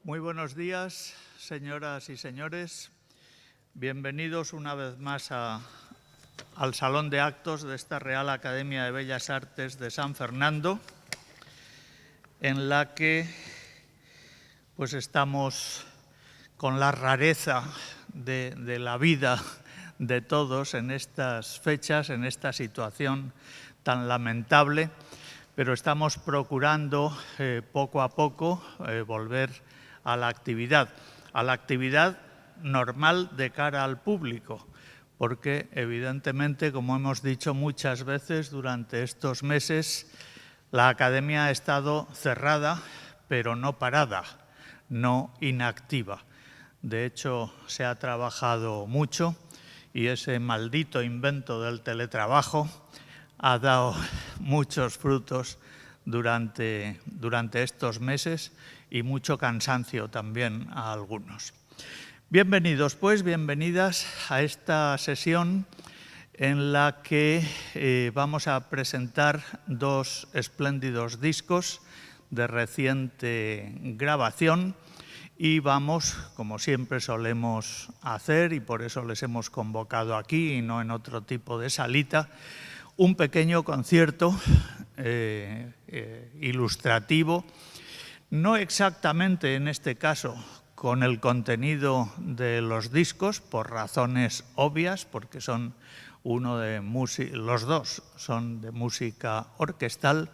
Muy buenos días, señoras y señores. Bienvenidos una vez más al Salón de Actos de esta Real Academia de Bellas Artes de San Fernando, en la que pues estamos con la rareza de la vida de todos en estas fechas, en esta situación tan lamentable, pero estamos procurando poco a poco volver a la actividad normal de cara al público, porque evidentemente, como hemos dicho muchas veces durante estos meses, la Academia ha estado cerrada, pero no parada, no inactiva. De hecho, se ha trabajado mucho y ese maldito invento del teletrabajo ha dado muchos frutos durante estos meses y mucho cansancio también a algunos. Bienvenidos, pues, bienvenidas a esta sesión en la que vamos a presentar dos espléndidos discos de reciente grabación y vamos, como siempre solemos hacer, y por eso les hemos convocado aquí y no en otro tipo de salita, un pequeño concierto ilustrativo, no exactamente en este caso con el contenido de los discos, por razones obvias, porque son los dos son de música orquestal,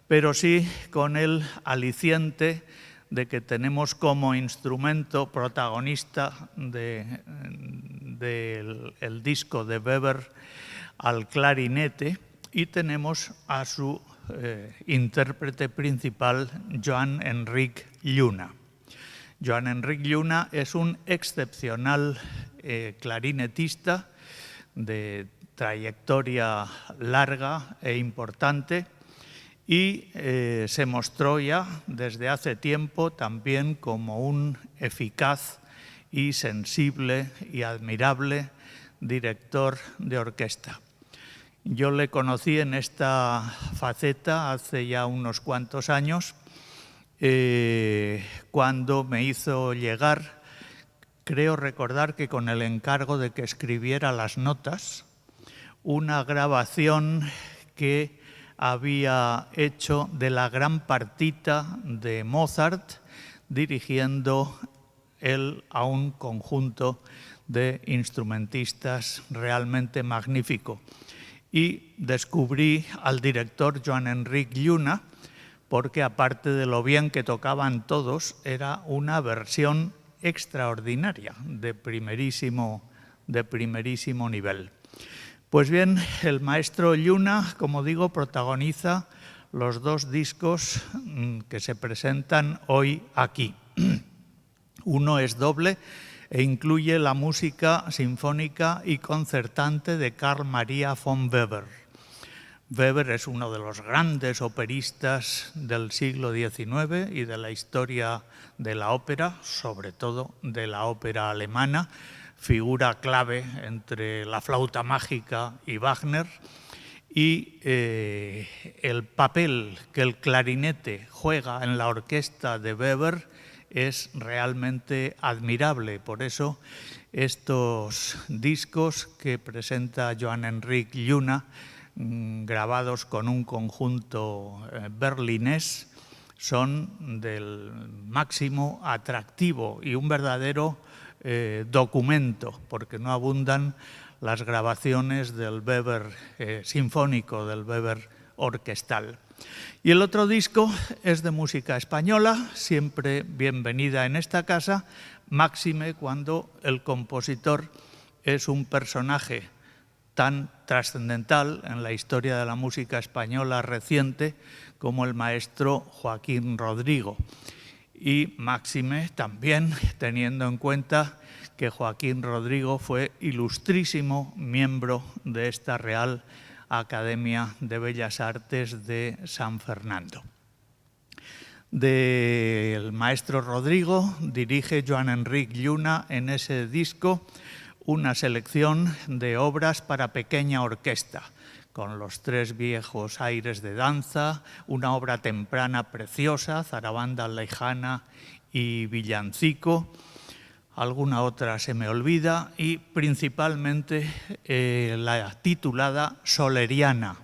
pero sí con el aliciente de que tenemos como instrumento protagonista del disco de Weber al clarinete, y tenemos a su intérprete principal, Joan Enric Lluna. Joan Enric Lluna es un excepcional clarinetista de trayectoria larga e importante, y se mostró ya desde hace tiempo también como un eficaz y sensible y admirable director de orquesta. Yo le conocí en esta faceta hace ya unos cuantos años, cuando me hizo llegar, creo recordar que con el encargo de que escribiera las notas, una grabación que había hecho de la gran partita de Mozart, dirigiendo él a un conjunto de instrumentistas realmente magnífico. Y descubrí al director Joan Enric Lluna porque, aparte de lo bien que tocaban todos, era una versión extraordinaria de primerísimo nivel. Pues bien, el maestro Lluna, como digo, protagoniza los dos discos que se presentan hoy aquí. Uno es doble e incluye la música sinfónica y concertante de Carl Maria von Weber. Weber es uno de los grandes operistas del siglo XIX y de la historia de la ópera, sobre todo de la ópera alemana, figura clave entre la flauta mágica y Wagner, y el papel que el clarinete juega en la orquesta de Weber es realmente admirable. Por eso estos discos que presenta Joan Enric Lluna, grabados con un conjunto berlinés, son del máximo atractivo y un verdadero documento, porque no abundan las grabaciones del Weber sinfónico, del Weber orquestal. Y el otro disco es de música española, siempre bienvenida en esta casa, máxime cuando el compositor es un personaje tan trascendental en la historia de la música española reciente como el maestro Joaquín Rodrigo. Y máxime también teniendo en cuenta que Joaquín Rodrigo fue ilustrísimo miembro de esta Real Academia de Bellas Artes de San Fernando. Del maestro Rodrigo dirige Joan Enric Lluna en ese disco una selección de obras para pequeña orquesta, con los tres viejos aires de danza, una obra temprana preciosa, Zarabanda Lejana y villancico, alguna otra se me olvida, y principalmente la titulada Soleriana,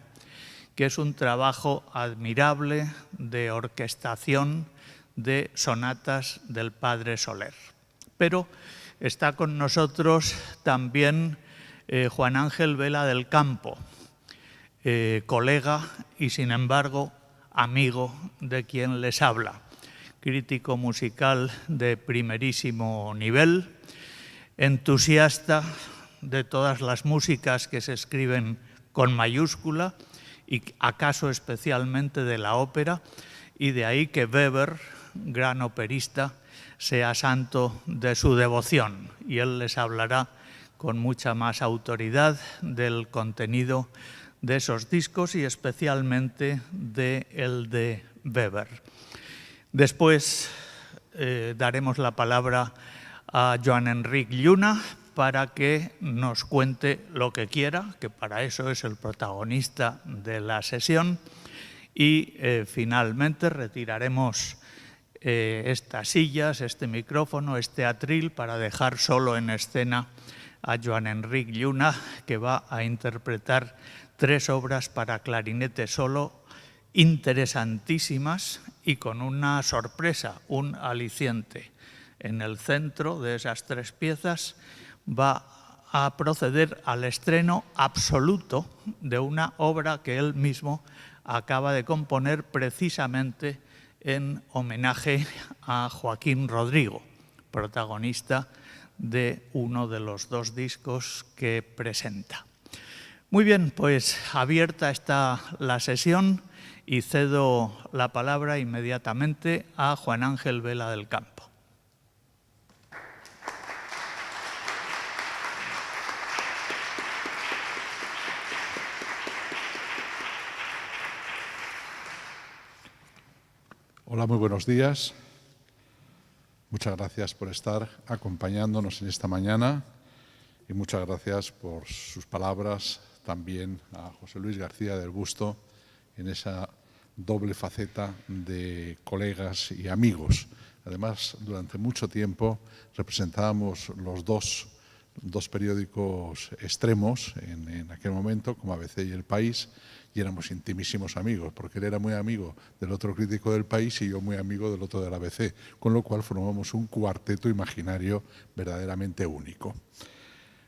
que es un trabajo admirable de orquestación de sonatas del padre Soler. Pero está con nosotros también Juan Ángel Vela del Campo, colega y, sin embargo, amigo de quien les habla, crítico musical de primerísimo nivel, entusiasta de todas las músicas que se escriben con mayúscula y acaso especialmente de la ópera, y de ahí que Weber, gran operista, sea santo de su devoción, y él les hablará con mucha más autoridad del contenido de esos discos y especialmente del de Weber. Después daremos la palabra a Joan Enric Lluna para que nos cuente lo que quiera, que para eso es el protagonista de la sesión, y finalmente retiraremos estas sillas, este micrófono, este atril, para dejar solo en escena a Joan Enric Lluna, que va a interpretar 3 obras para clarinete solo interesantísimas y con una sorpresa, un aliciente. En el centro de esas 3 piezas va a proceder al estreno absoluto de una obra que él mismo acaba de componer precisamente en homenaje a Joaquín Rodrigo, protagonista de uno de los 2 discos que presenta. Muy bien, pues abierta está la sesión y cedo la palabra inmediatamente a Juan Ángel Vela del Campo. Hola, muy buenos días. Muchas gracias por estar acompañándonos en esta mañana y muchas gracias por sus palabras también a José Luis García del Busto en esa doble faceta de colegas y amigos. Además, durante mucho tiempo representábamos los dos periódicos extremos en aquel momento, como ABC y El País, y éramos intimísimos amigos, porque él era muy amigo del otro crítico del País y yo muy amigo del otro del ABC, con lo cual formamos un cuarteto imaginario verdaderamente único.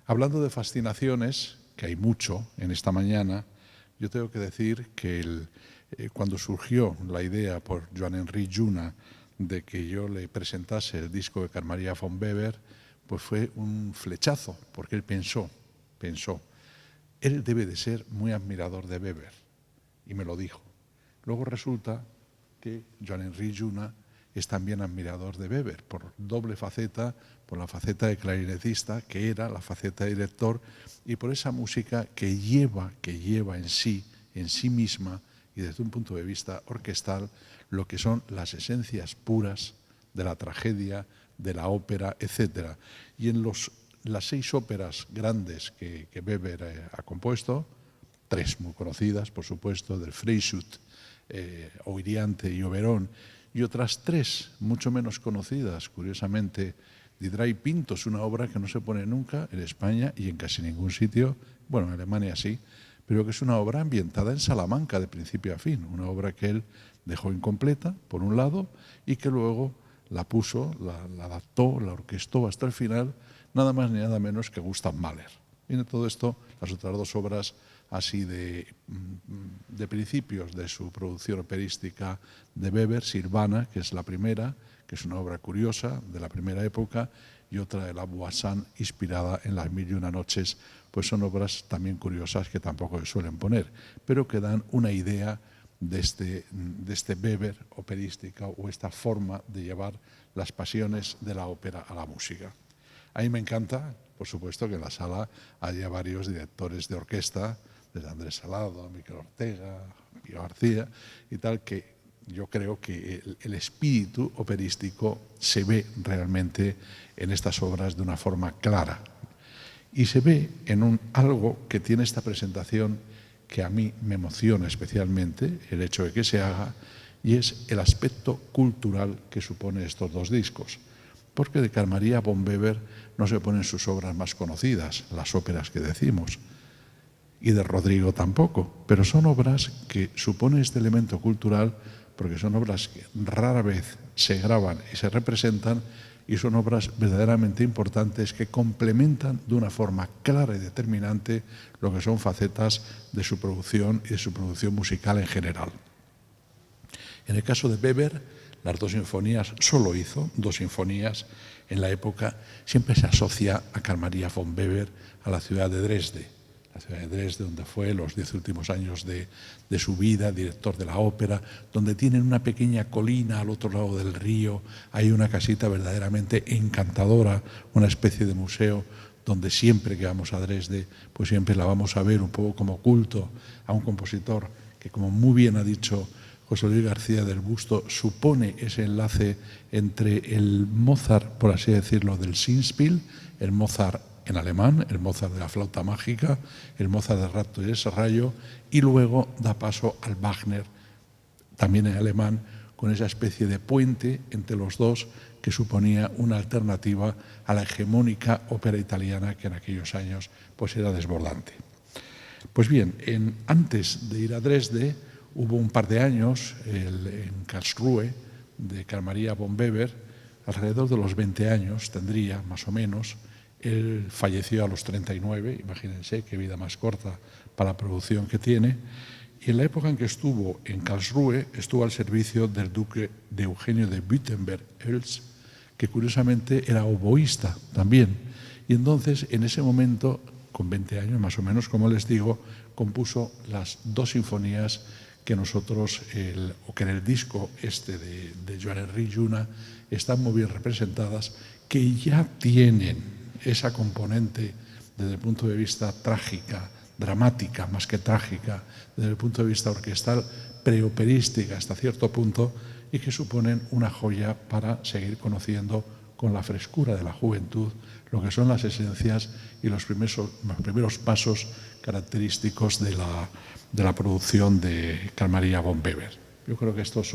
Hablando de fascinaciones, que hay mucho en esta mañana, yo tengo que decir que cuando surgió la idea por Joan Enric Lluna de que yo le presentase el disco de Carl Maria von Weber, pues fue un flechazo, porque él pensó, él debe de ser muy admirador de Weber, y me lo dijo. Luego resulta que Joan Enric Lluna es también admirador de Weber, por doble faceta, por la faceta de clarinetista, que era la faceta de director, y por esa música que lleva en sí misma, y desde un punto de vista orquestal, lo que son las esencias puras de la tragedia, de la ópera, etc. Y en las 6 óperas grandes que Weber ha compuesto, 3 muy conocidas, por supuesto, del Freischütz, Oiriante y Oberón, y otras 3 mucho menos conocidas, curiosamente, Didra y Pinto, es una obra que no se pone nunca en España y en casi ningún sitio, bueno, en Alemania sí, pero que es una obra ambientada en Salamanca de principio a fin, una obra que él dejó incompleta, por un lado, y que luego la puso, la adaptó, la orquestó hasta el final, nada más ni nada menos que Gustav Mahler. Y de todo esto, las otras 2 obras así de principios de su producción operística de Weber, Sirvana, que es la primera, que es una obra curiosa de la primera época, y otra de la Voisin, inspirada en Las Mil y una Noches, pues son obras también curiosas que tampoco se suelen poner, pero que dan una idea de este Weber operística o esta forma de llevar las pasiones de la ópera a la música. A mí me encanta, por supuesto, que en la sala haya varios directores de orquesta, desde Andrés Salado, Miquel Ortega, Pío García y tal, que yo creo que el espíritu operístico se ve realmente en estas obras de una forma clara. Y se ve en algo que tiene esta presentación que a mí me emociona especialmente, el hecho de que se haga, y es el aspecto cultural que supone estos dos discos. Porque de Carl Maria von Weber no se ponen sus obras más conocidas, las óperas que decimos, y de Rodrigo tampoco, pero son obras que suponen este elemento cultural porque son obras que rara vez se graban y se representan y son obras verdaderamente importantes que complementan de una forma clara y determinante lo que son facetas de su producción y de su producción musical en general. En el caso de Weber, las dos sinfonías, solo hizo dos sinfonías en la época, siempre se asocia a Carl Maria von Weber a la ciudad de Dresde. La ciudad de Dresde, donde fue los 10 últimos años de su vida, director de la ópera, donde tienen una pequeña colina al otro lado del río, hay una casita verdaderamente encantadora, una especie de museo, donde siempre que vamos a Dresde, pues siempre la vamos a ver un poco como culto a un compositor que, como muy bien ha dicho José Luis García del Busto, supone ese enlace entre el Mozart, por así decirlo, del Singspiel, el Mozart en alemán, el Mozart de la flauta mágica, el Mozart del rapto y ese rayo, y luego da paso al Wagner, también en alemán, con esa especie de puente entre los dos que suponía una alternativa a la hegemónica ópera italiana que en aquellos años pues era desbordante. Pues bien, antes de ir a Dresde hubo un par de años en Karlsruhe de Carl Maria von Weber, alrededor de los 20 años tendría más o menos. Él falleció a los 39, imagínense qué vida más corta para la producción que tiene. Y en la época en que estuvo en Karlsruhe, estuvo al servicio del duque de Eugenio de Württemberg-Elst, que curiosamente era oboísta también. Y entonces, en ese momento, con 20 años más o menos, como les digo, compuso las dos sinfonías que nosotros, o que en el disco este de Johann Heinrich Juna están muy bien representadas, que ya tienen esa componente desde el punto de vista trágica, dramática más que trágica, desde el punto de vista orquestal, preoperística hasta cierto punto, y que suponen una joya para seguir conociendo con la frescura de la juventud lo que son las esencias y los primeros pasos característicos de la producción de Carl Maria von Weber. Yo creo que estos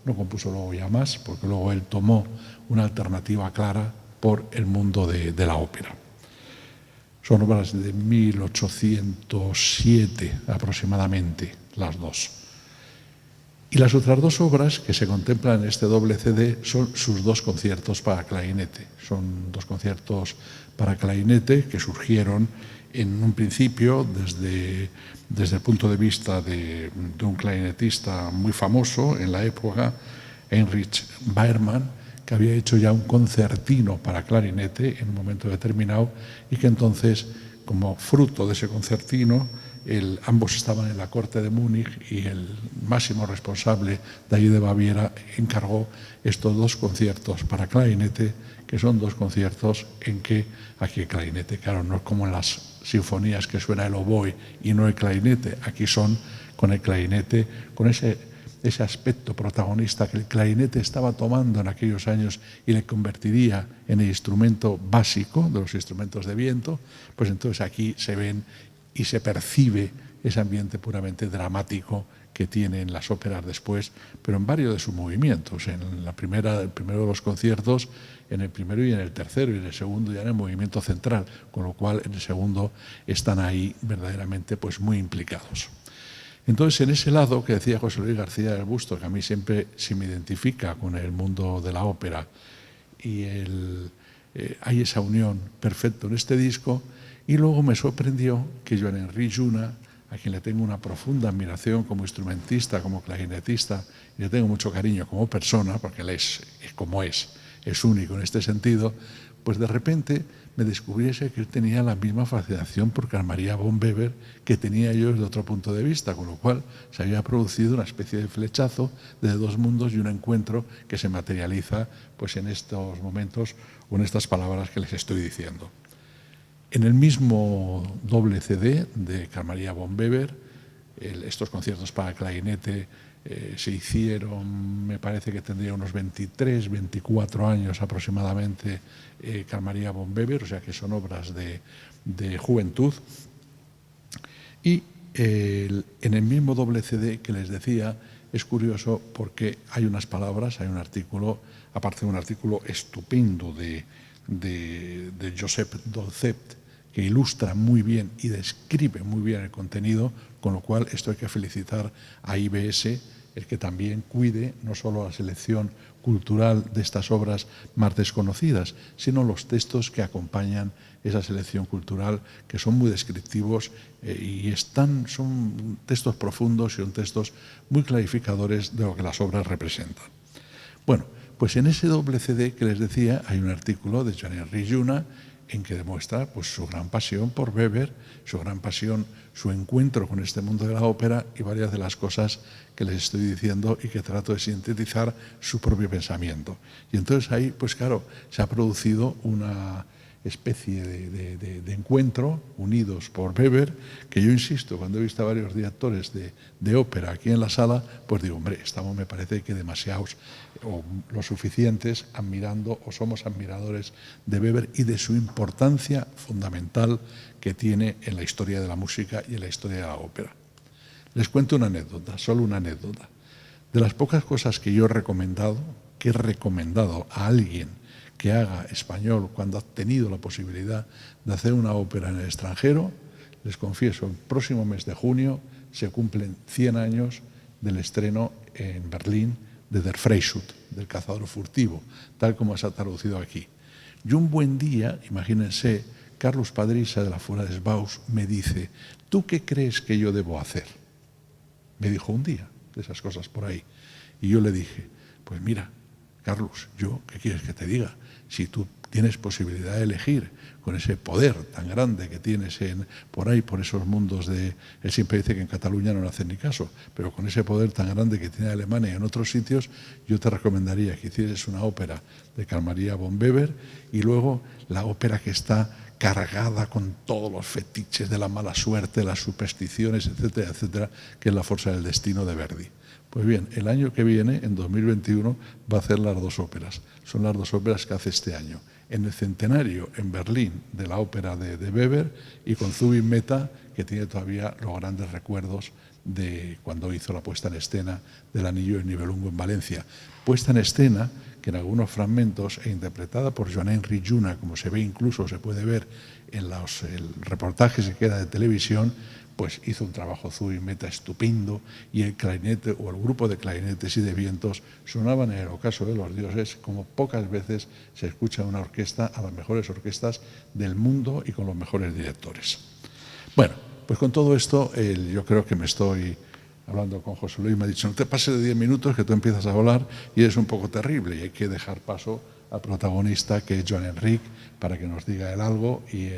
no compuso luego ya más, porque luego él tomó una alternativa clara por el mundo de la ópera. Son obras de 1807 aproximadamente, las dos. Y las otras dos obras que se contemplan en este doble CD son sus dos conciertos para clarinete. Son dos conciertos para clarinete que surgieron en un principio desde el punto de vista de un clarinetista muy famoso en la época, Heinrich Baermann, que había hecho ya un concertino para clarinete en un momento determinado y que entonces, como fruto de ese concertino, ambos estaban en la corte de Múnich y el máximo responsable de allí de Baviera encargó estos dos conciertos para clarinete, que son dos conciertos en que aquí el clarinete, claro, no es como en las sinfonías que suena el oboe y no el clarinete, aquí son con el clarinete, con ese aspecto protagonista que el clarinete estaba tomando en aquellos años y le convertiría en el instrumento básico de los instrumentos de viento, pues entonces aquí se ven y se percibe ese ambiente puramente dramático que tienen las óperas después, pero en varios de sus movimientos. En el primero de los conciertos, en el primero y en el tercero, y en el segundo ya en el movimiento central, con lo cual en el segundo están ahí verdaderamente pues muy implicados. Entonces, en ese lado que decía José Luis García del Busto, que a mí siempre se me identifica con el mundo de la ópera, y hay esa unión perfecta en este disco, y luego me sorprendió que Johann Heinrich Juna, a quien le tengo una profunda admiración como instrumentista, como clarinetista, y le tengo mucho cariño como persona, porque él es como es único en este sentido, pues de repente me descubriese que él tenía la misma fascinación por Carl Maria von Weber que tenía yo desde otro punto de vista, con lo cual se había producido una especie de flechazo de dos mundos y un encuentro que se materializa pues en estos momentos o en estas palabras que les estoy diciendo. En el mismo doble CD de Carl Maria von Weber, estos conciertos para clarinete se hicieron, me parece que tendría unos 23, 24 años aproximadamente, Carl Maria von Weber, o sea que son obras de juventud. Y en el mismo doble CD que les decía, es curioso porque hay unas palabras, hay un artículo, aparte de un artículo estupendo de Josep Dolcept, que ilustra muy bien y describe muy bien el contenido, con lo cual esto hay que felicitar a IBS, el que también cuide no solo la selección cultural de estas obras más desconocidas, sino los textos que acompañan esa selección cultural, que son muy descriptivos y son textos profundos y son textos muy clarificadores de lo que las obras representan. Bueno, pues en ese doble CD que les decía hay un artículo de Joan-Enric Lluna en que demuestra pues, su gran pasión por Weber, su gran pasión, su encuentro con este mundo de la ópera y varias de las cosas que les estoy diciendo y que trato de sintetizar su propio pensamiento. Y entonces ahí, pues claro, se ha producido una especie de encuentro unidos por Weber, que yo insisto, cuando he visto a varios directores de ópera aquí en la sala, pues digo, hombre, estamos me parece que demasiados o lo suficientes admirando o somos admiradores de Weber y de su importancia fundamental que tiene en la historia de la música y en la historia de la ópera. Les cuento una anécdota, solo una anécdota. De las pocas cosas que yo he recomendado a alguien que haga español cuando ha tenido la posibilidad de hacer una ópera en el extranjero, les confieso, el próximo mes de junio se cumplen 100 años del estreno en Berlín de Der Freischütz, del cazador furtivo, tal como se ha traducido aquí. Y un buen día, imagínense, Carlos Padrisa de la Fuera des Baus me dice, ¿tú qué crees que yo debo hacer? Me dijo un día, de esas cosas por ahí. Y yo le dije, pues mira, Carlos, ¿qué quieres que te diga? Si tú tienes posibilidad de elegir con ese poder tan grande que tienes por ahí, por esos mundos él siempre dice que en Cataluña no le hacen ni caso, pero con ese poder tan grande que tiene Alemania en otros sitios, yo te recomendaría que hicieras una ópera de Carl Maria von Weber y luego la ópera que está cargada con todos los fetiches de la mala suerte, las supersticiones, etcétera, etcétera, que es La Forza del Destino de Verdi. Pues bien, el año que viene, en 2021, va a hacer las dos óperas. Son las dos óperas que hace este año. En el centenario, en Berlín, de la ópera de Weber y con Zubin Mehta, que tiene todavía los grandes recuerdos de cuando hizo la puesta en escena del Anillo del Nibelungo en Valencia. Puesta en escena que en algunos fragmentos e interpretada por Joan-Enric Lluna, como se ve incluso, se puede ver en el reportaje que queda de televisión, pues hizo un trabajo Zubin Mehta estupendo y el clarinete o el grupo de clarinetes y de vientos sonaban en el Ocaso de los Dioses como pocas veces se escucha en una orquesta, a las mejores orquestas del mundo y con los mejores directores. Bueno, pues con todo esto yo creo que me estoy hablando con José Luis, me ha dicho, no te pases de 10 minutos que tú empiezas a hablar y es un poco terrible y hay que dejar paso al protagonista que es Joan-Enric para que nos diga él algo y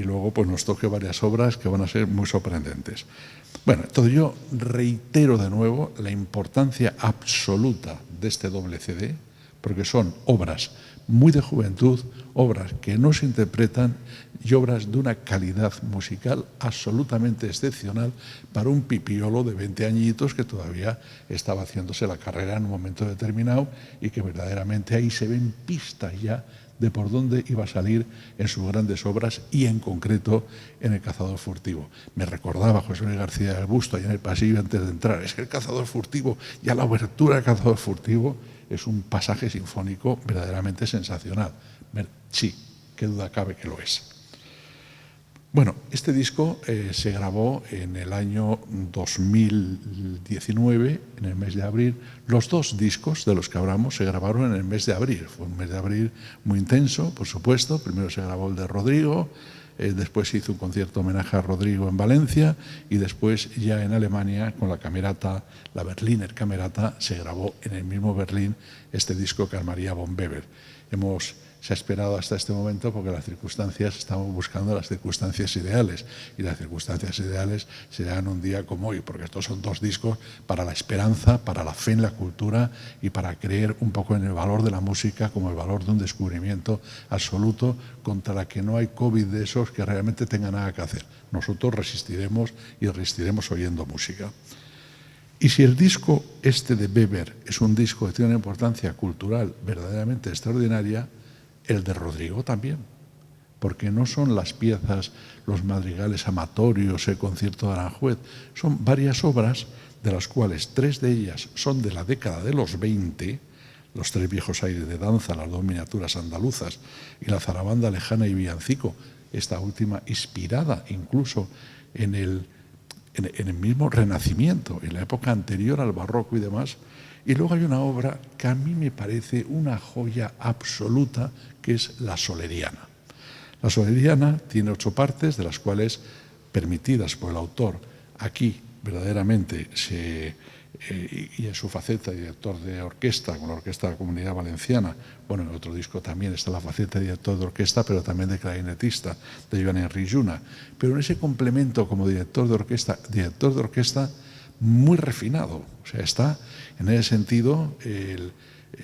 luego pues nos toque varias obras que van a ser muy sorprendentes. Bueno, entonces yo reitero de nuevo la importancia absoluta de este doble CD, porque son obras muy de juventud, obras que no se interpretan y obras de una calidad musical absolutamente excepcional para un pipiolo de 20 añitos que todavía estaba haciéndose la carrera en un momento determinado y que verdaderamente ahí se ven pistas ya de por dónde iba a salir en sus grandes obras y en concreto en El cazador furtivo. Me recordaba José Luis García del Busto ahí en el pasillo antes de entrar, es que El cazador furtivo, ya la obertura del cazador furtivo es un pasaje sinfónico verdaderamente sensacional. Sí, qué duda cabe que lo es. Bueno, este disco se grabó en el año 2019, en el mes de abril. Los dos discos de los que hablamos se grabaron en el mes de abril. Fue un mes de abril muy intenso, por supuesto. Primero se grabó el de Rodrigo, después se hizo un concierto homenaje a Rodrigo en Valencia y después ya en Alemania con la Camerata, la Berliner Camerata, se grabó en el mismo Berlín este disco Carl Maria von Weber. Se ha esperado hasta este momento porque las circunstancias, estamos buscando las circunstancias ideales y las circunstancias ideales serán un día como hoy, porque estos son dos discos para la esperanza, para la fe en la cultura y para creer un poco en el valor de la música como el valor de un descubrimiento absoluto contra la que no hay COVID de esos que realmente tenga nada que hacer. Nosotros resistiremos y resistiremos oyendo música. Y si el disco este de Weber es un disco que tiene una importancia cultural verdaderamente extraordinaria, el de Rodrigo también, porque no son las piezas, los madrigales amatorios, el concierto de Aranjuez, son varias obras de las cuales 3 de ellas son de la década de los 20, los 3 viejos aires de danza, las 2 miniaturas andaluzas y la zarabanda lejana y villancico, esta última inspirada incluso en el mismo Renacimiento, en la época anterior al barroco y demás. Y luego hay una obra que a mí me parece una joya absoluta, que es La Soleriana. La Soleriana tiene 8 partes, de las cuales, permitidas por el autor, aquí verdaderamente y en su faceta de director de orquesta, con la Orquesta de la Comunidad Valenciana. Bueno, en otro disco también está la faceta de director de orquesta, pero también de clarinetista, de Joan Enric Lluna. Pero en ese complemento como director de orquesta muy refinado. O sea, está en ese sentido,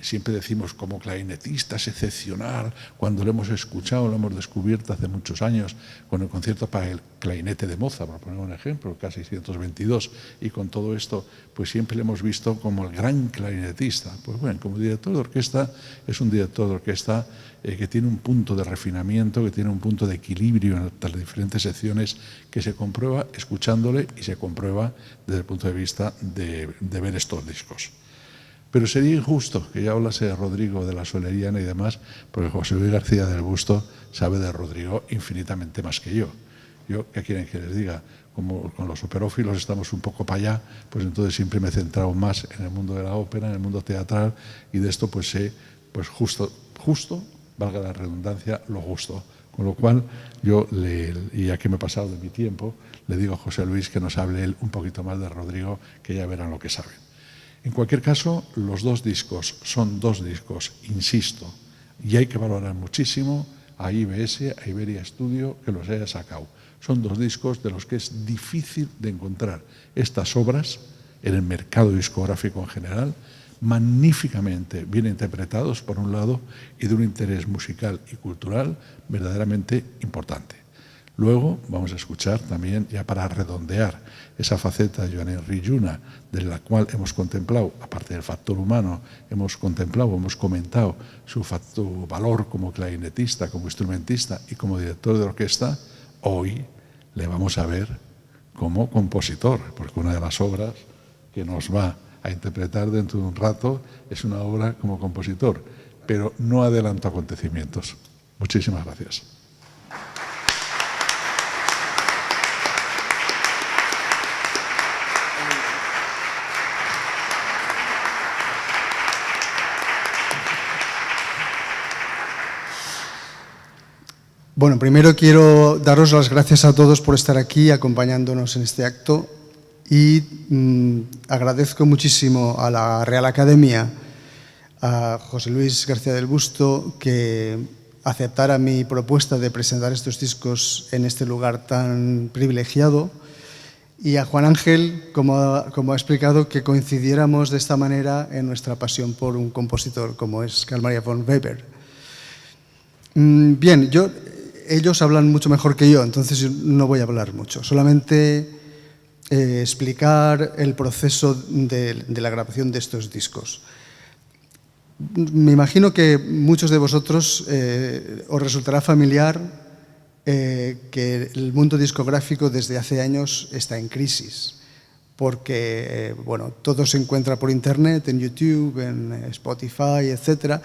siempre decimos como clarinetista es excepcional, cuando lo hemos escuchado, lo hemos descubierto hace muchos años con el concierto para el clarinete de Mozart, por poner un ejemplo, K622, y con todo esto, pues siempre lo hemos visto como el gran clarinetista. Pues bueno, como director de orquesta, es un director de orquesta que tiene un punto de refinamiento, que tiene un punto de equilibrio en las diferentes secciones, que se comprueba escuchándole y se comprueba desde el punto de vista de ver estos discos. Pero sería injusto que ya hablase de Rodrigo, de La Soleriana y demás, porque José Luis García del Busto sabe de Rodrigo infinitamente más que yo. Yo, ¿qué quieren que les diga? Como con los operófilos estamos un poco para allá, pues entonces siempre me he centrado más en el mundo de la ópera, en el mundo teatral, y de esto pues sé, pues justo, valga la redundancia, lo justo. Con lo cual, yo, y ya que me he pasado de mi tiempo, le digo a José Luis que nos hable él un poquito más de Rodrigo, que ya verán lo que saben. En cualquier caso, los 2 discos son 2 discos, insisto, y hay que valorar muchísimo a IBS, a Iberia Studio, que los haya sacado. Son 2 discos de los que es difícil de encontrar estas obras en el mercado discográfico en general, magníficamente bien interpretados, por un lado, y de un interés musical y cultural verdaderamente importante. Luego vamos a escuchar también, ya para redondear esa faceta de Joan Enric Lluna, de la cual hemos contemplado, aparte del factor humano, hemos comentado su valor como clarinetista, como instrumentista y como director de orquesta. Hoy le vamos a ver como compositor, porque una de las obras que nos va a interpretar dentro de un rato es una obra como compositor, pero no adelanto acontecimientos. Muchísimas gracias. Bueno, primero quiero daros las gracias a todos por estar aquí acompañándonos en este acto y agradezco muchísimo a la Real Academia, a José Luis García del Busto, que aceptara mi propuesta de presentar estos discos en este lugar tan privilegiado, y a Juan Ángel, como ha explicado, que coincidiéramos de esta manera en nuestra pasión por un compositor como es Carl Maria von Weber. Bien, ellos hablan mucho mejor que yo, entonces yo no voy a hablar mucho. Solamente explicar el proceso de la grabación de estos discos. Me imagino que muchos de vosotros os resultará familiar que el mundo discográfico desde hace años está en crisis, porque bueno, todo se encuentra por internet, en YouTube, en Spotify, etc.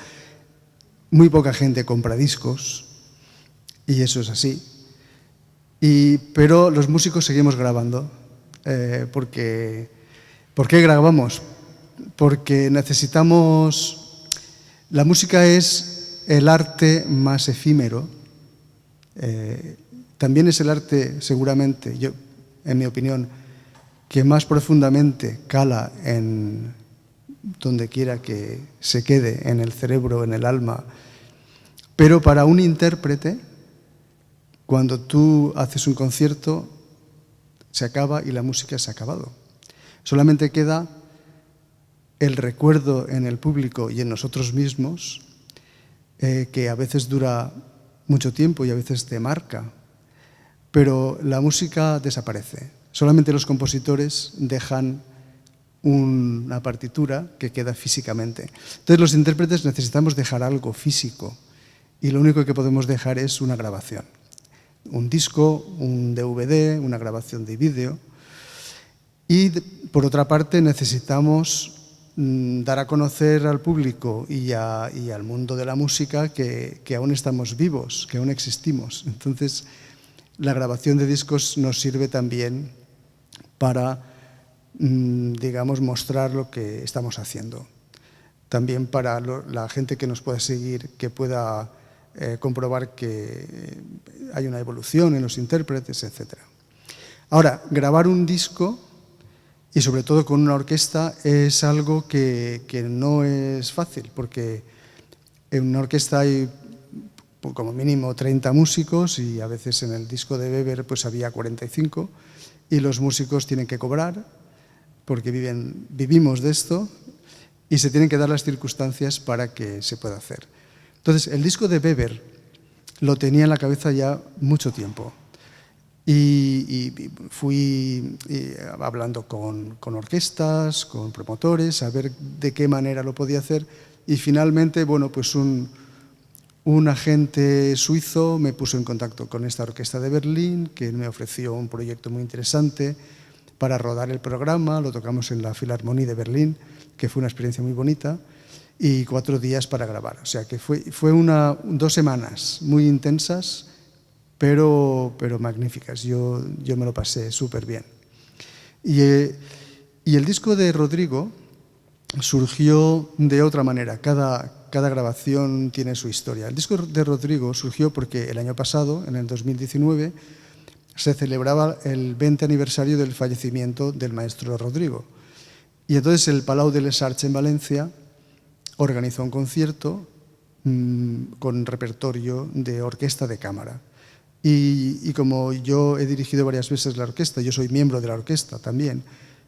Muy poca gente compra discos. Y eso es así. Pero los músicos seguimos grabando. ¿Por qué grabamos? Porque necesitamos... La música es el arte más efímero. También es el arte, seguramente, en mi opinión, que más profundamente cala en donde quiera que se quede, en el cerebro, en el alma. Pero para un intérprete, cuando tú haces un concierto, se acaba y la música se ha acabado. Solamente queda el recuerdo en el público y en nosotros mismos, que a veces dura mucho tiempo y a veces te marca. Pero la música desaparece. Solamente los compositores dejan una partitura que queda físicamente. Entonces los intérpretes necesitamos dejar algo físico y lo único que podemos dejar es una grabación. Un disco, un DVD, una grabación de vídeo. Y, por otra parte, necesitamos dar a conocer al público y al mundo de la música que aún estamos vivos, que aún existimos. Entonces, la grabación de discos nos sirve también para, digamos, mostrar lo que estamos haciendo. También para la gente que nos pueda seguir, que pueda comprobar que hay una evolución en los intérpretes, etc. Ahora, grabar un disco, y sobre todo con una orquesta, es algo que no es fácil, porque en una orquesta hay como mínimo 30 músicos y a veces en el disco de Weber pues había 45, y los músicos tienen que cobrar porque vivimos de esto y se tienen que dar las circunstancias para que se pueda hacer. Entonces, el disco de Weber lo tenía en la cabeza ya mucho tiempo. Y fui hablando con orquestas, con promotores, a ver de qué manera lo podía hacer. Y finalmente, bueno, pues un agente suizo me puso en contacto con esta orquesta de Berlín, que me ofreció un proyecto muy interesante para rodar el programa. Lo tocamos en la Philharmonie de Berlín, que fue una experiencia muy bonita, y 4 días para grabar. O sea que fue 2 semanas muy intensas, pero magníficas. Yo me lo pasé súper bien. Y el disco de Rodrigo surgió de otra manera. Cada grabación tiene su historia. El disco de Rodrigo surgió porque el año pasado, en el 2019, se celebraba el 20 aniversario del fallecimiento del maestro Rodrigo. Y entonces el Palau de les Arts en Valencia organizó un concierto con repertorio de orquesta de cámara. Y como yo he dirigido varias veces la orquesta, yo soy miembro de la orquesta también,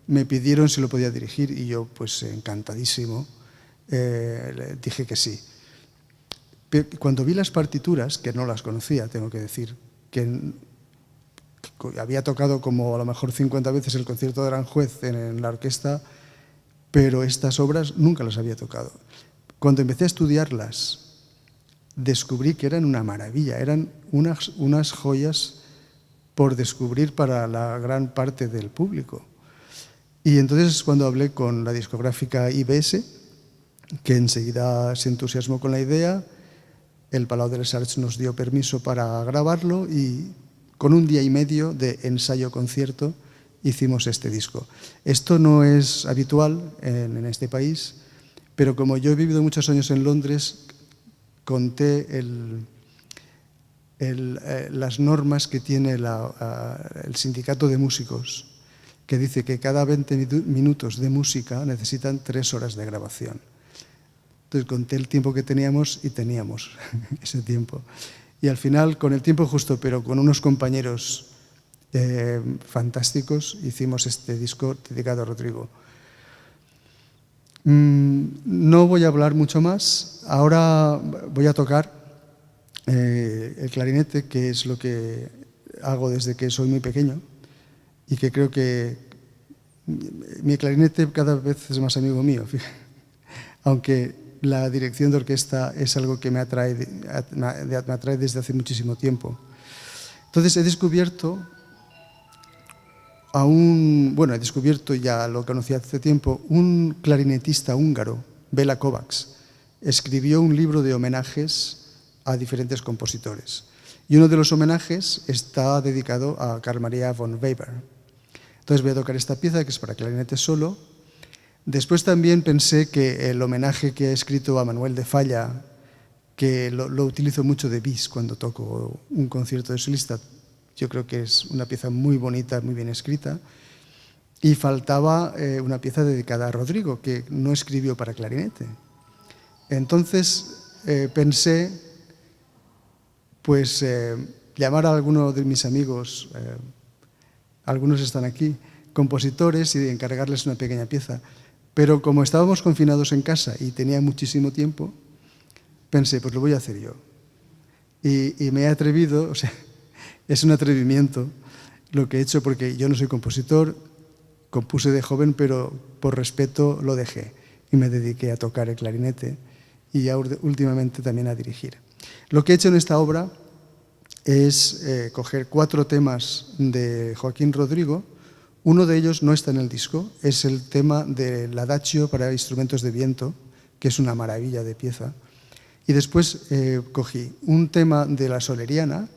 me pidieron si lo podía dirigir y yo, pues encantadísimo, dije que sí. Pero cuando vi las partituras, que no las conocía, tengo que decir, que había tocado como a lo mejor 50 veces el concierto de Aranjuez en la orquesta, pero estas obras nunca las había tocado. Cuando empecé a estudiarlas, descubrí que eran una maravilla, eran unas joyas por descubrir para la gran parte del público. Y entonces cuando hablé con la discográfica IBS, que enseguida se entusiasmó con la idea, el Palau de les Arts nos dio permiso para grabarlo y con 1 día y medio de ensayo-concierto hicimos este disco. Esto no es habitual en este país, pero como yo he vivido muchos años en Londres, conté las normas que tiene el sindicato de músicos, que dice que cada 20 minutos de música necesitan 3 horas de grabación. Entonces conté el tiempo que teníamos y teníamos ese tiempo. Y al final, con el tiempo justo, pero con unos compañeros fantásticos, hicimos este disco dedicado a Rodrigo. No voy a hablar mucho más. Ahora voy a tocar el clarinete, que es lo que hago desde que soy muy pequeño y que creo que mi clarinete cada vez es más amigo mío, aunque la dirección de orquesta es algo que me atrae desde hace muchísimo tiempo. Entonces he descubierto ya lo conocí hace tiempo, un clarinetista húngaro, Béla Kovács, escribió un libro de homenajes a diferentes compositores. Y uno de los homenajes está dedicado a Carl Maria von Weber. Entonces voy a tocar esta pieza, que es para clarinete solo. Después también pensé que el homenaje que he escrito a Manuel de Falla, que lo utilizo mucho de bis cuando toco un concierto de solista, yo creo que es una pieza muy bonita, muy bien escrita. Y faltaba una pieza dedicada a Rodrigo, que no escribió para clarinete. Entonces pensé llamar a alguno de mis amigos, algunos están aquí, compositores, y encargarles una pequeña pieza. Pero como estábamos confinados en casa y tenía muchísimo tiempo, pensé, pues lo voy a hacer yo. Y me he atrevido, o sea, es un atrevimiento lo que he hecho, porque yo no soy compositor, compuse de joven, pero por respeto lo dejé y me dediqué a tocar el clarinete y últimamente también a dirigir. Lo que he hecho en esta obra es coger 4 temas de Joaquín Rodrigo, Uno de ellos no está en el disco, es el tema del Adagio para instrumentos de viento, que es una maravilla de pieza. Y después cogí un tema de la Soleriana,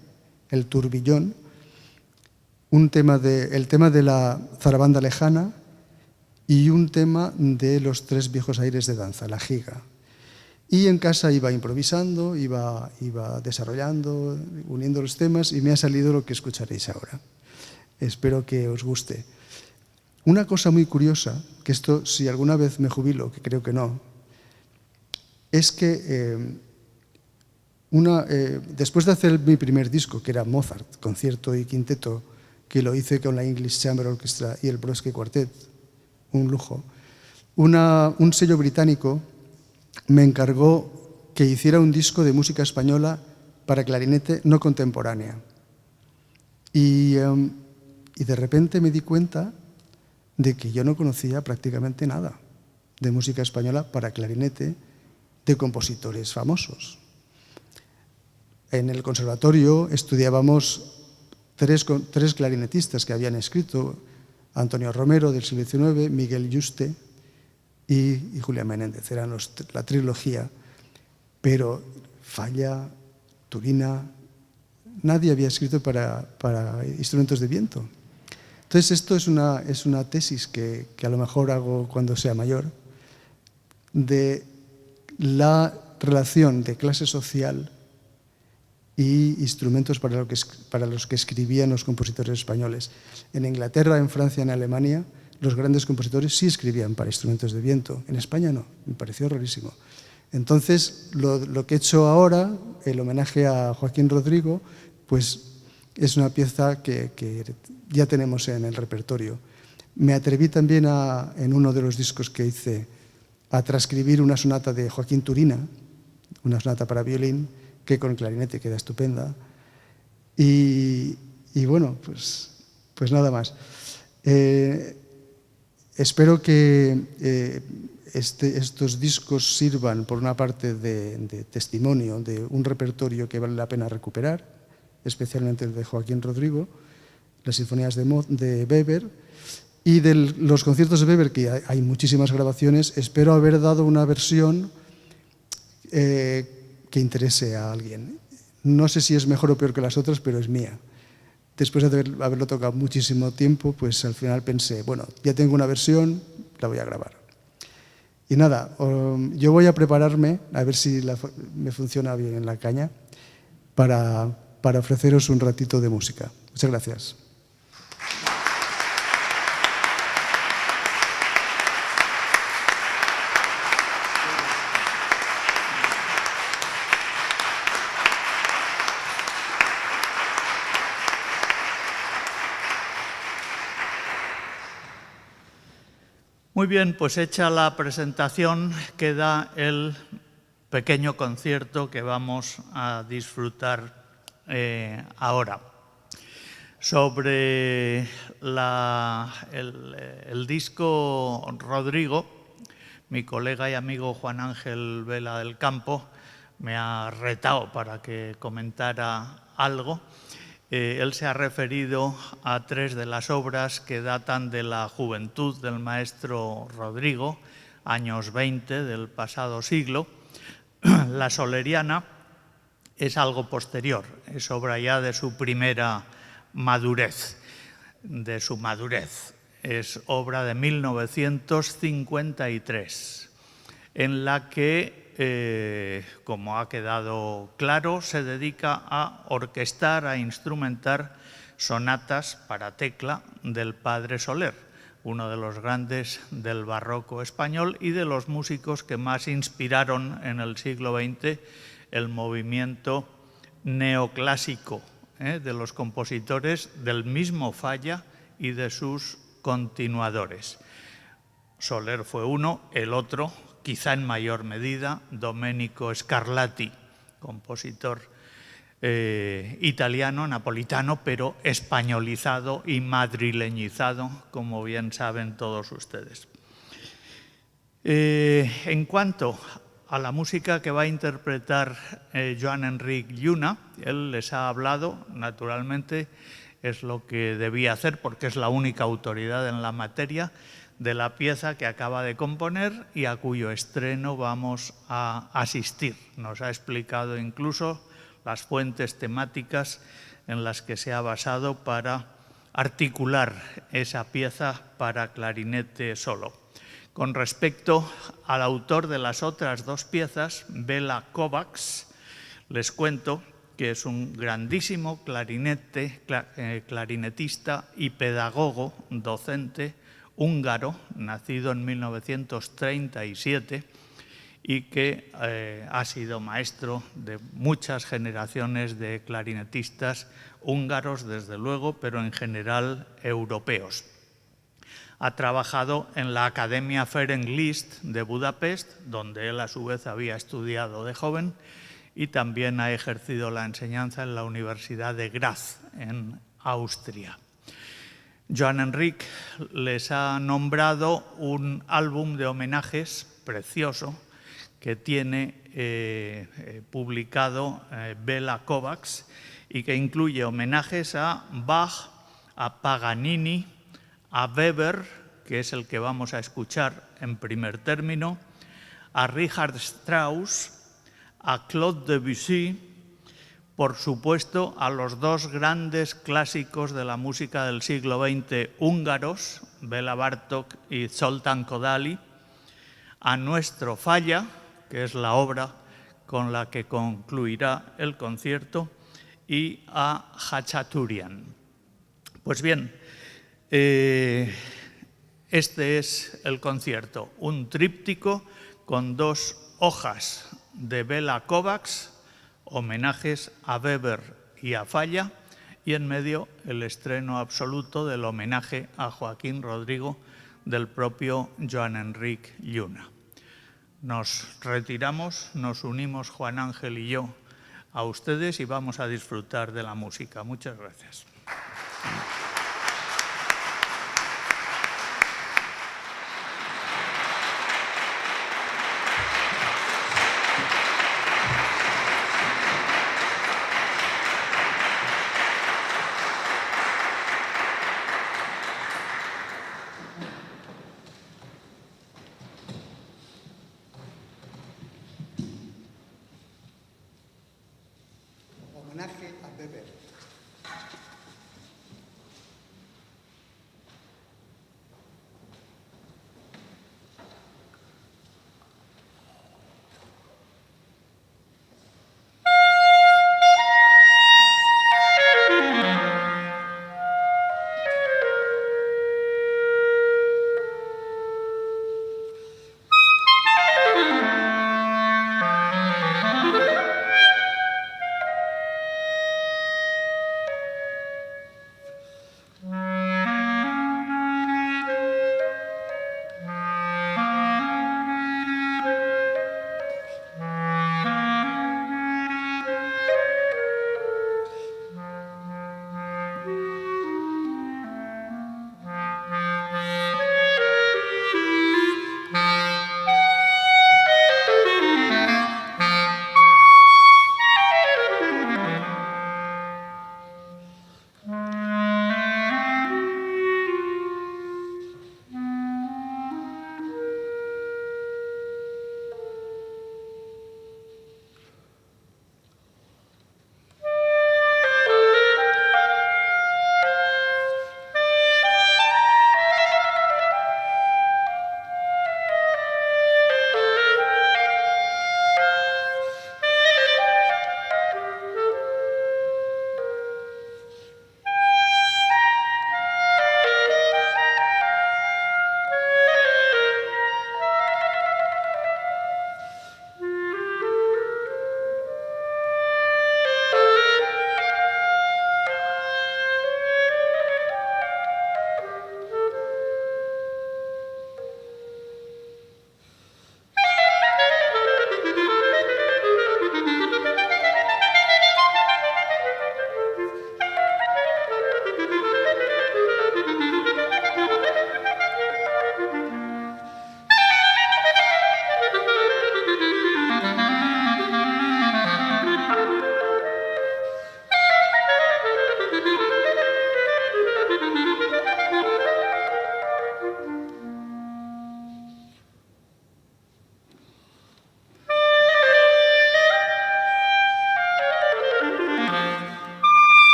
el Turbillón, el tema de la Zarabanda Lejana y un tema de los Tres Viejos Aires de Danza, la Giga. Y en casa iba improvisando, iba desarrollando, uniendo los temas y me ha salido lo que escucharéis ahora. Espero que os guste. Una cosa muy curiosa, que esto si alguna vez me jubilo, que creo que no, es que después de hacer mi primer disco, que era Mozart, concierto y quinteto, que lo hice con la English Chamber Orchestra y el Brodsky Quartet, un lujo, un sello británico me encargó que hiciera un disco de música española para clarinete no contemporánea. Y de repente me di cuenta de que yo no conocía prácticamente nada de música española para clarinete de compositores famosos. En el conservatorio estudiábamos tres clarinetistas que habían escrito, Antonio Romero del siglo XIX, Miguel Yuste y Julián Menéndez, eran la trilogía, pero Falla, Turina, nadie había escrito para instrumentos de viento. Entonces esto es una tesis que a lo mejor hago cuando sea mayor, de la relación de clase social y instrumentos para los que escribían los compositores españoles. En Inglaterra, en Francia, en Alemania, los grandes compositores sí escribían para instrumentos de viento. En España no, me pareció rarísimo. Entonces, lo que he hecho ahora, el homenaje a Joaquín Rodrigo, pues es una pieza que ya tenemos en el repertorio. Me atreví también en uno de los discos que hice a transcribir una sonata de Joaquín Turina, una sonata para violín, que con clarinete queda estupenda. Y bueno, pues nada más. Espero que estos discos sirvan, por una parte, de testimonio de un repertorio que vale la pena recuperar, especialmente el de Joaquín Rodrigo, las sinfonías de Weber, y de los conciertos de Weber, que hay muchísimas grabaciones. Espero haber dado una versión que interese a alguien. No sé si es mejor o peor que las otras, pero es mía. Después de haberlo tocado muchísimo tiempo, pues al final pensé, bueno, ya tengo una versión, la voy a grabar. Y nada, yo voy a prepararme, a ver si me funciona bien en la caña, para ofreceros un ratito de música. Muchas gracias. Muy bien, pues hecha la presentación, queda el pequeño concierto que vamos a disfrutar ahora. Sobre el disco Rodrigo, mi colega y amigo Juan Ángel Vela del Campo me ha retado para que comentara algo. Él se ha referido a tres de las obras que datan de la juventud del maestro Rodrigo, años 20 del pasado siglo. La Soleriana es algo posterior, es obra ya de su primera madurez, Es obra de 1953, en la que, como ha quedado claro, se dedica a orquestar, a instrumentar sonatas para tecla del padre Soler, uno de los grandes del barroco español y de los músicos que más inspiraron en el siglo XX el movimiento neoclásico de los compositores del mismo Falla y de sus continuadores. Soler fue uno, el otro, quizá en mayor medida, Domenico Scarlatti, compositor italiano, napolitano, pero españolizado y madrileñizado, como bien saben todos ustedes. En cuanto a la música que va a interpretar Joan Enric Lluna, él les ha hablado, naturalmente, es lo que debía hacer porque es la única autoridad en la materia de la pieza que acaba de componer y a cuyo estreno vamos a asistir. Nos ha explicado incluso las fuentes temáticas en las que se ha basado para articular esa pieza para clarinete solo. Con respecto al autor de las otras dos piezas, Béla Kovács, les cuento que es un grandísimo clarinetista y pedagogo docente húngaro, nacido en 1937 y que ha sido maestro de muchas generaciones de clarinetistas húngaros, desde luego, pero en general europeos. Ha trabajado en la Academia Ferenc Liszt de Budapest, donde él a su vez había estudiado de joven, y también ha ejercido la enseñanza en la Universidad de Graz, en Austria. Joan Enric les ha nombrado un álbum de homenajes precioso que tiene publicado Béla Kovács y que incluye homenajes a Bach, a Paganini, a Weber, que es el que vamos a escuchar en primer término, a Richard Strauss, a Claude Debussy, por supuesto a los dos grandes clásicos de la música del siglo XX húngaros, Béla Bartók y Zoltán Kodály, a nuestro Falla, que es la obra con la que concluirá el concierto, y a Hachaturian. Pues bien, este es el concierto, un tríptico con dos hojas de Béla Kovács, homenajes a Weber y a Falla, y en medio el estreno absoluto del homenaje a Joaquín Rodrigo del propio Joan Enric Lluna. Nos retiramos, nos unimos Juan Ángel y yo a ustedes y vamos a disfrutar de la música. Muchas gracias. Homenaje a Weber.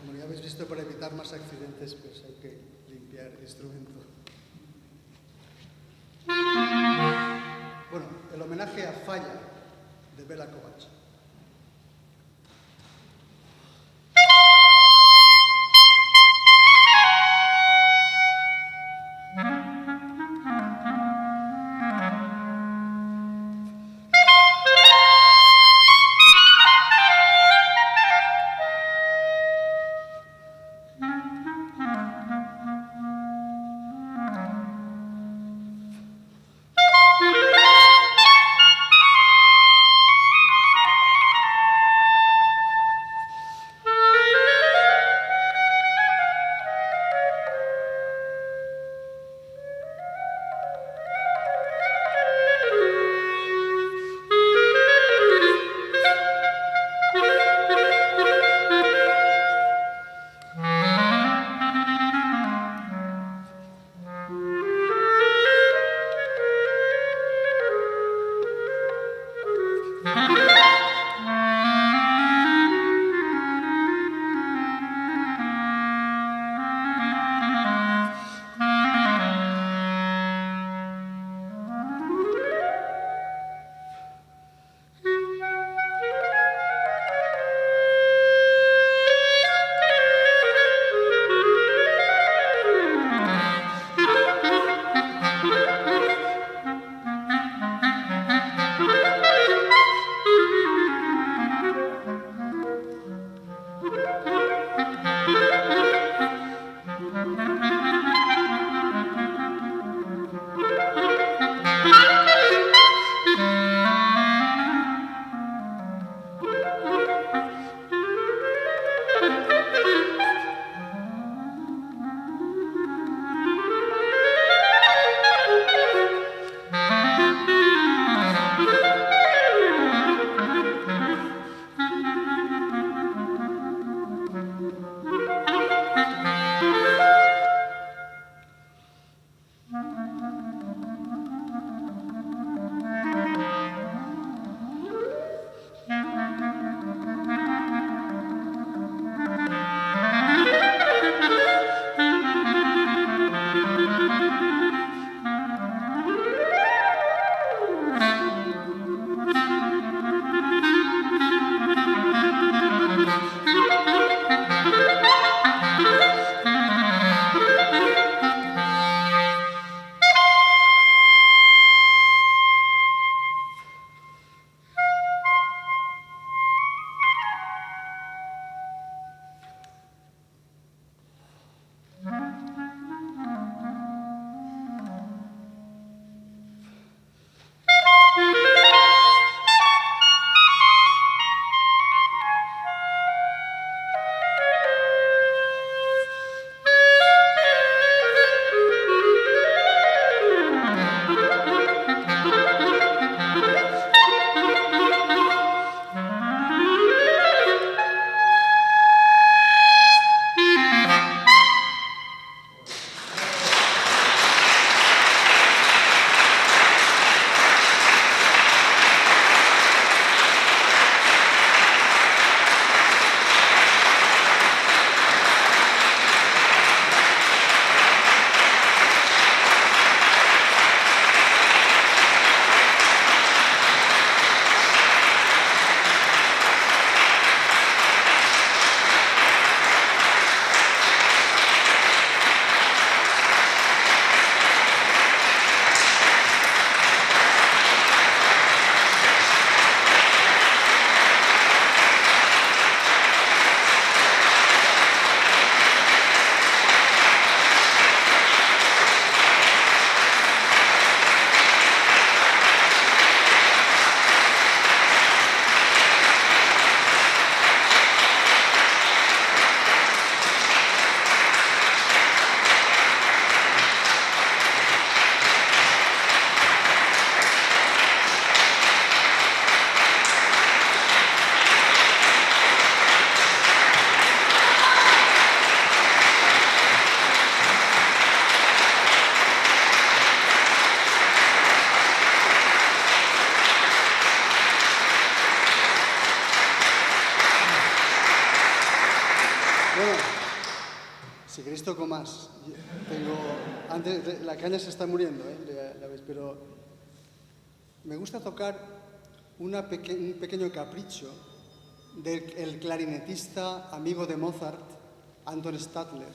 Como ya habéis visto, para evitar más accidentes, pues hay que limpiar el instrumento. Bueno, el homenaje a Falla, de Bela Kovač. toco más. La caña se está muriendo, la veis, pero me gusta tocar un pequeño capricho del clarinetista amigo de Mozart, Anton Stadler,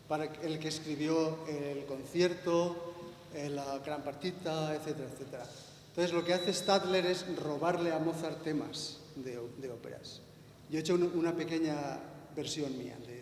para el que escribió el concierto, la gran partita, etcétera, etcétera. Entonces, lo que hace Stadler es robarle a Mozart temas de óperas. Yo he hecho una pequeña versión mía de